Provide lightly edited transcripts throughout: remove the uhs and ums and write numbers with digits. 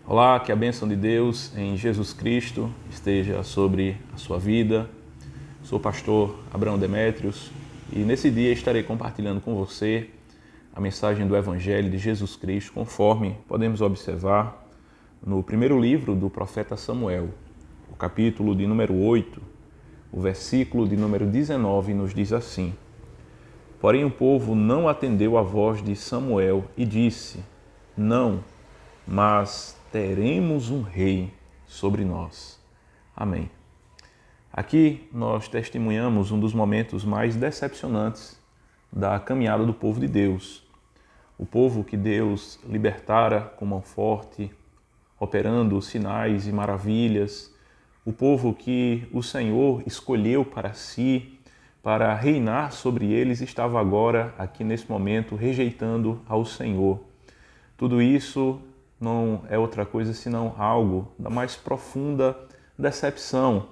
Olá, que a bênção de Deus em Jesus Cristo esteja sobre a sua vida. Sou o pastor Abraão Demétrios e nesse dia estarei compartilhando com você a mensagem do Evangelho de Jesus Cristo, conforme podemos observar no primeiro livro do profeta Samuel, o capítulo de número 8, o versículo de número 19 nos diz assim: Porém o povo não atendeu à voz de Samuel e disse: Não, mas teremos um rei sobre nós. Amém. Aqui nós testemunhamos um dos momentos mais decepcionantes da caminhada do povo de Deus. O povo que Deus libertara com mão forte, operando sinais e maravilhas. O povo que o Senhor escolheu para si, para reinar sobre eles, estava agora, aqui nesse momento, rejeitando ao Senhor. Tudo isso não é outra coisa senão algo da mais profunda decepção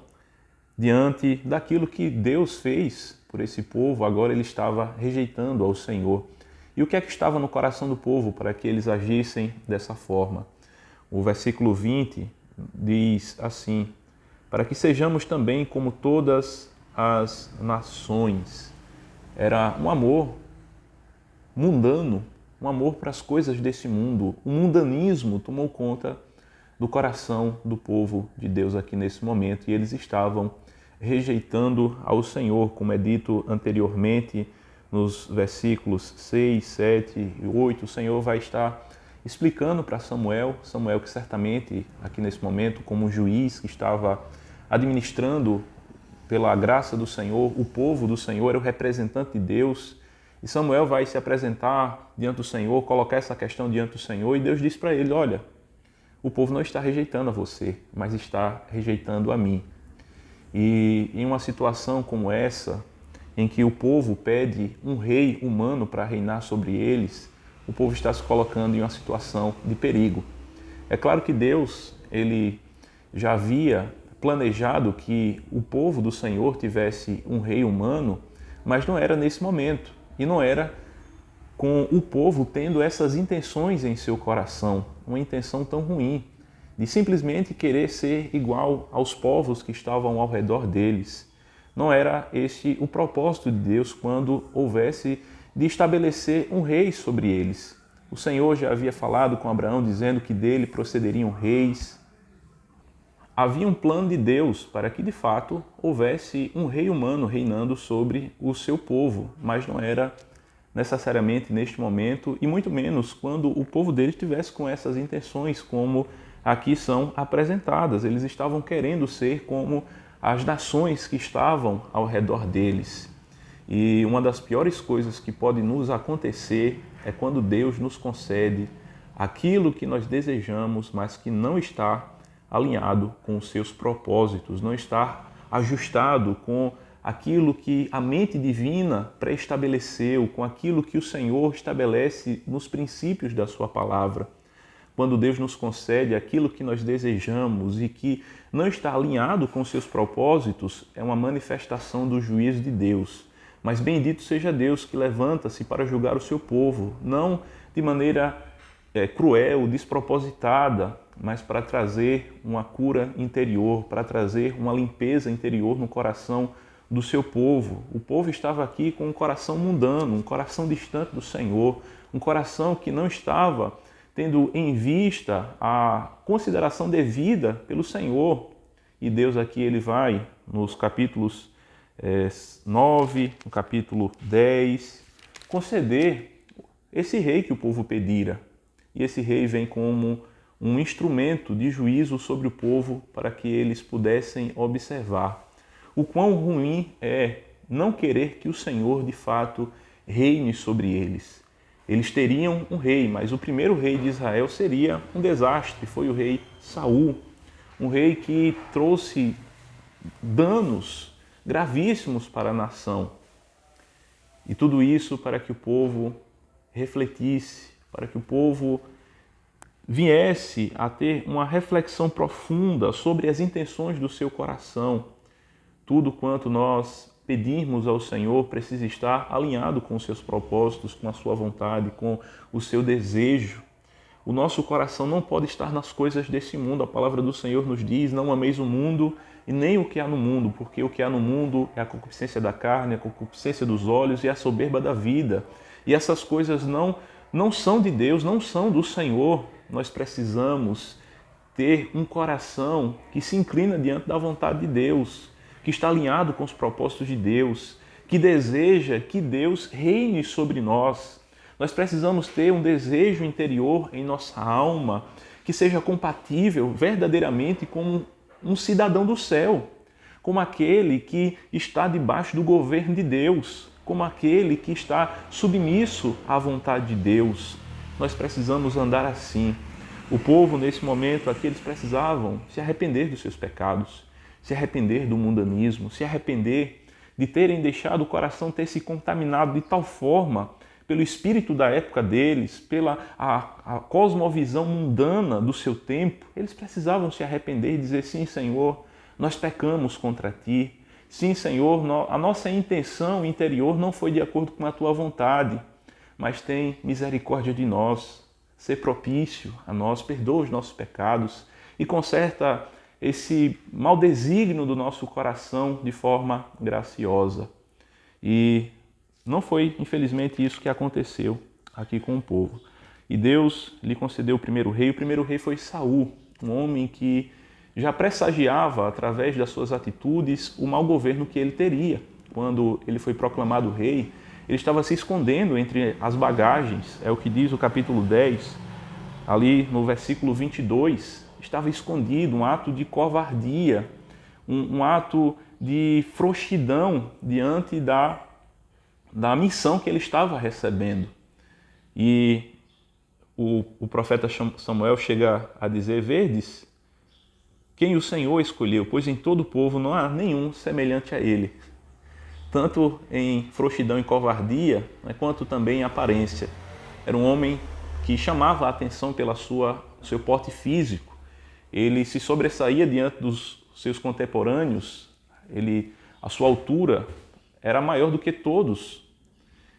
diante daquilo que Deus fez por esse povo. Agora ele estava rejeitando ao Senhor. E o que é que estava no coração do povo para que eles agissem dessa forma? O versículo 20 diz assim: para que sejamos também como todas as nações. Era um amor mundano, um amor para as coisas desse mundo. O mundanismo tomou conta do coração do povo de Deus aqui nesse momento e eles estavam rejeitando ao Senhor, como é dito anteriormente nos versículos 6, 7 e 8. O Senhor vai estar explicando para Samuel que certamente aqui nesse momento, como juiz que estava administrando pela graça do Senhor, o povo do Senhor era o representante de Deus. E Samuel vai se apresentar diante do Senhor, colocar essa questão diante do Senhor, e Deus diz para ele: olha, o povo não está rejeitando a você, mas está rejeitando a mim. E em uma situação como essa, em que o povo pede um rei humano para reinar sobre eles, o povo está se colocando em uma situação de perigo. É claro que Deus, ele já havia planejado que o povo do Senhor tivesse um rei humano, mas não era nesse momento. E não era com o povo tendo essas intenções em seu coração, uma intenção tão ruim, de simplesmente querer ser igual aos povos que estavam ao redor deles. Não era este o propósito de Deus quando houvesse de estabelecer um rei sobre eles. O Senhor já havia falado com Abraão, dizendo que dele procederiam reis. Havia um plano de Deus para que, de fato, houvesse um rei humano reinando sobre o seu povo, mas não era necessariamente neste momento, e muito menos quando o povo dele estivesse com essas intenções, como aqui são apresentadas. Eles estavam querendo ser como as nações que estavam ao redor deles. E uma das piores coisas que pode nos acontecer é quando Deus nos concede aquilo que nós desejamos, mas que não está alinhado com os seus propósitos, não está ajustado com aquilo que a mente divina pré-estabeleceu, com aquilo que o Senhor estabelece nos princípios da sua palavra. Quando Deus nos concede aquilo que nós desejamos e que não está alinhado com os seus propósitos, é uma manifestação do juízo de Deus. Mas bendito seja Deus que levanta-se para julgar o seu povo, não de maneira cruel, despropositada, mas para trazer uma cura interior, para trazer uma limpeza interior no coração do seu povo. O povo estava aqui com um coração mundano, um coração distante do Senhor, um coração que não estava tendo em vista a consideração devida pelo Senhor. E Deus aqui ele vai nos capítulos 9, no capítulo 10, conceder esse rei que o povo pedira. E esse rei vem como um instrumento de juízo sobre o povo para que eles pudessem observar o quão ruim é não querer que o Senhor de fato reine sobre eles. Eles teriam um rei, mas o primeiro rei de Israel seria um desastre. Foi o rei Saul, um rei que trouxe danos gravíssimos para a nação. E tudo isso para que o povo refletisse, para que o povo viesse a ter uma reflexão profunda sobre as intenções do seu coração. Tudo quanto nós pedirmos ao Senhor precisa estar alinhado com os seus propósitos, com a sua vontade, com o seu desejo. O nosso coração não pode estar nas coisas desse mundo. A palavra do Senhor nos diz: não ameis o mundo e nem o que há no mundo, porque o que há no mundo é a concupiscência da carne, a concupiscência dos olhos e a soberba da vida. E essas coisas não são de Deus, não são do Senhor. Nós precisamos ter um coração que se inclina diante da vontade de Deus, que está alinhado com os propósitos de Deus, que deseja que Deus reine sobre nós. Nós precisamos ter um desejo interior em nossa alma que seja compatível verdadeiramente com um cidadão do céu, como aquele que está debaixo do governo de Deus, como aquele que está submisso à vontade de Deus. Nós precisamos andar assim. O povo, nesse momento aqui, eles precisavam se arrepender dos seus pecados, se arrepender do mundanismo, se arrepender de terem deixado o coração ter se contaminado de tal forma pelo espírito da época deles, pela a cosmovisão mundana do seu tempo. Eles precisavam se arrepender e dizer: sim, Senhor, nós pecamos contra Ti. Sim, Senhor, a nossa intenção interior não foi de acordo com a Tua vontade, mas tem misericórdia de nós, ser propício a nós, perdoa os nossos pecados e conserta esse mau desígnio do nosso coração de forma graciosa. E não foi, infelizmente, isso que aconteceu aqui com o povo. E Deus lhe concedeu o primeiro rei. O primeiro rei foi Saul, um homem que já pressagiava, através das suas atitudes, o mau governo que ele teria. Quando ele foi proclamado rei, ele estava se escondendo entre as bagagens. É o que diz o capítulo 10, ali no versículo 22. Estava escondido, um ato de covardia, um ato de frouxidão diante da missão que ele estava recebendo. E o profeta Samuel chega a dizer: verdes quem o Senhor escolheu, pois em todo o povo não há nenhum semelhante a ele, tanto em frouxidão e covardia, né, quanto também em aparência. Era um homem que chamava a atenção pelo seu porte físico. Ele se sobressaía diante dos seus contemporâneos. A sua altura era maior do que todos.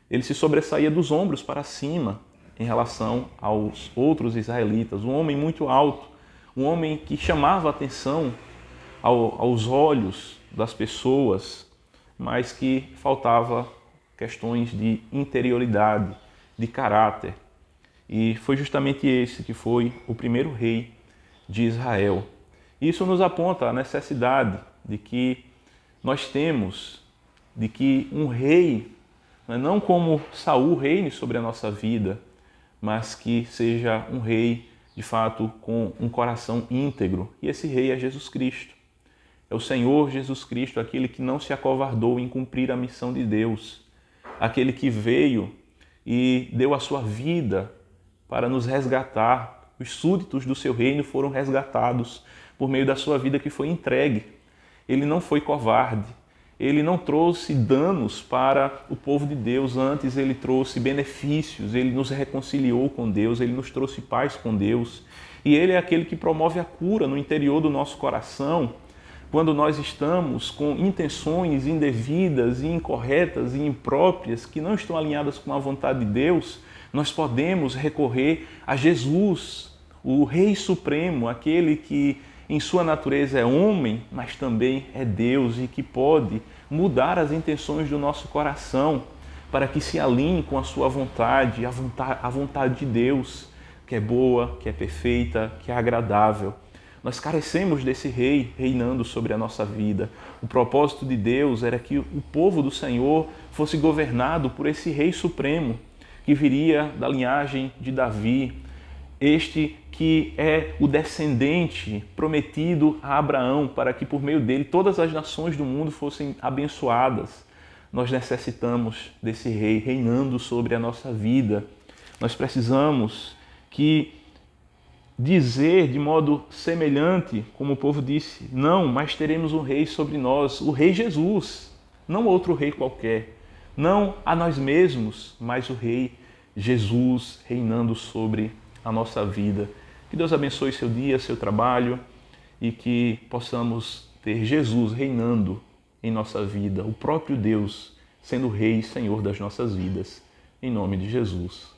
Ele se sobressaía dos ombros para cima em relação aos outros israelitas. Um homem muito alto, um homem que chamava a atenção aos olhos das pessoas, mas que faltava questões de interioridade, de caráter. E foi justamente esse que foi o primeiro rei de Israel. Isso nos aponta a necessidade de que nós temos, de que um rei, não como Saul, reine sobre a nossa vida, mas que seja um rei, de fato, com um coração íntegro. E esse rei é Jesus Cristo. É o Senhor Jesus Cristo, aquele que não se acovardou em cumprir a missão de Deus, aquele que veio e deu a sua vida para nos resgatar. Os súditos do seu reino foram resgatados por meio da sua vida que foi entregue. Ele não foi covarde, ele não trouxe danos para o povo de Deus, antes ele trouxe benefícios, ele nos reconciliou com Deus, ele nos trouxe paz com Deus. E ele é aquele que promove a cura no interior do nosso coração, quando nós estamos com intenções indevidas e incorretas e impróprias, que não estão alinhadas com a vontade de Deus. Nós podemos recorrer a Jesus, o Rei Supremo, aquele que em sua natureza é homem, mas também é Deus e que pode mudar as intenções do nosso coração para que se alinhe com a sua vontade, a vontade de Deus, que é boa, que é perfeita, que é agradável. Nós carecemos desse rei reinando sobre a nossa vida. O propósito de Deus era que o povo do Senhor fosse governado por esse Rei Supremo, que viria da linhagem de Davi, este que é o descendente prometido a Abraão, para que por meio dele todas as nações do mundo fossem abençoadas. Nós necessitamos desse rei reinando sobre a nossa vida. Nós precisamos dizer de modo semelhante, como o povo disse: não, mas teremos um rei sobre nós, o Rei Jesus, não outro rei qualquer. Não a nós mesmos, mas o Rei Jesus reinando sobre a nossa vida. Que Deus abençoe seu dia, seu trabalho e que possamos ter Jesus reinando em nossa vida, o próprio Deus sendo Rei e Senhor das nossas vidas. Em nome de Jesus.